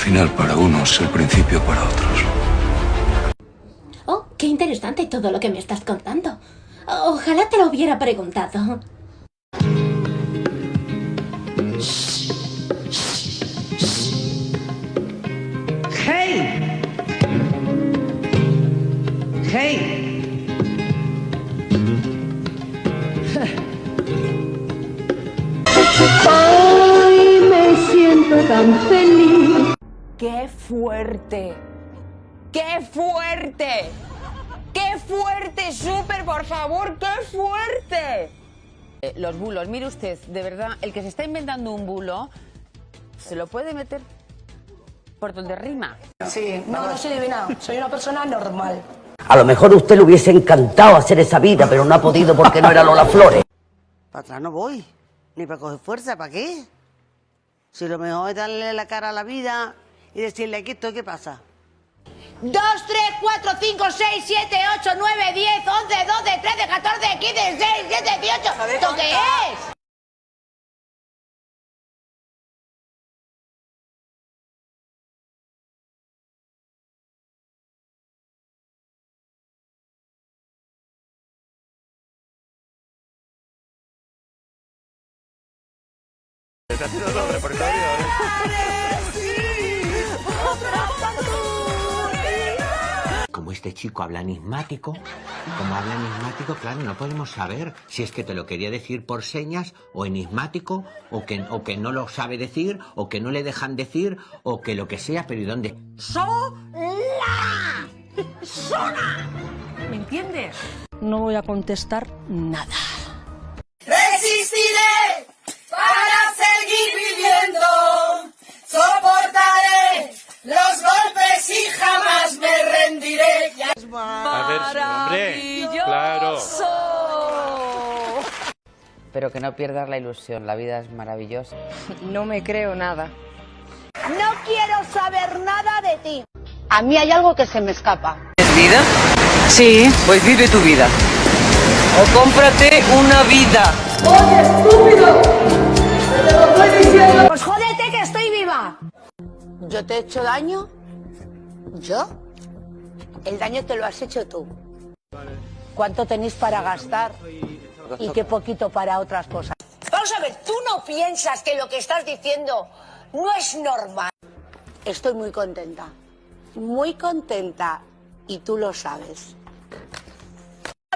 final para unos, el principio para otros. Oh, qué interesante todo lo que me estás contando. Ojalá te lo hubiera preguntado. ¡Hey! ¡Hey! Hoy me siento tan feliz. ¡Qué fuerte! ¡Qué fuerte! ¡Qué fuerte, súper, por favor! ¡Qué fuerte! Los bulos, mire usted, de verdad, el que se está inventando un bulo, ¿se lo puede meter por donde rima? Sí, no soy divina, soy una persona normal. A lo mejor a usted le hubiese encantado hacer esa vida, pero no ha podido porque no era Lola Flores. Para atrás no voy, ni para coger fuerza, ¿para qué? Si lo mejor es darle la cara a la vida y decirle aquí esto, ¿qué pasa? 2, 3, 4, 5, 6, 7, 8, 9, 10, 11, 12, 13, 14, 15, 16, 17, 18... ¿Esto qué es? Como este chico habla enigmático, claro, no podemos saber si es que te lo quería decir por señas, o enigmático, o que no lo sabe decir, o que no le dejan decir, o que lo que sea, pero ¿y dónde? ¡Sola! ¡Sola! ¿Me entiendes? No voy a contestar nada. Resistiré para seguir viviendo. Soportaré los golpes y jamás me rendiré. A ver, hombre, claro. Pero que no pierdas la ilusión, la vida es maravillosa. No me creo nada. No quiero saber nada de ti. A mí hay algo que se me escapa. ¿Es vida? Sí. Pues vive tu vida. O cómprate una vida. ¡Oye, estúpido! ¡Te lo estoy diciendo! Pues jódete que estoy viva. ¿Yo te he hecho daño? ¿Yo? El daño te lo has hecho tú. ¿Cuánto tenéis para gastar? Y qué poquito para otras cosas. Vamos a ver, ¿tú no piensas que lo que estás diciendo no es normal? Estoy muy contenta. Muy contenta. Y tú lo sabes.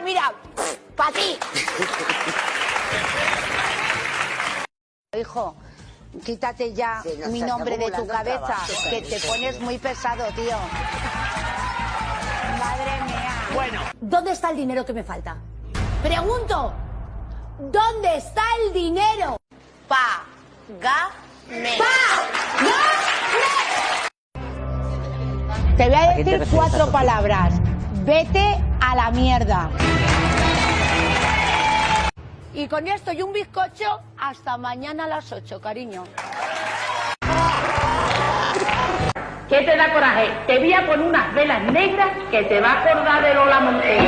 Mira, para ti. Hijo, quítate ya mi nombre de tu cabeza, que te pones muy pesado, tío. Madre mía. Bueno. ¿Dónde está el dinero que me falta? Pregunto, ¿dónde está el dinero? Págame. Te voy a decir 4 palabras. Vete a la mierda. Y con esto y un bizcocho, hasta mañana a las 8, cariño. ¿Qué te da coraje? Te voy a poner unas velas negras que te va a acordar de Lola Montero.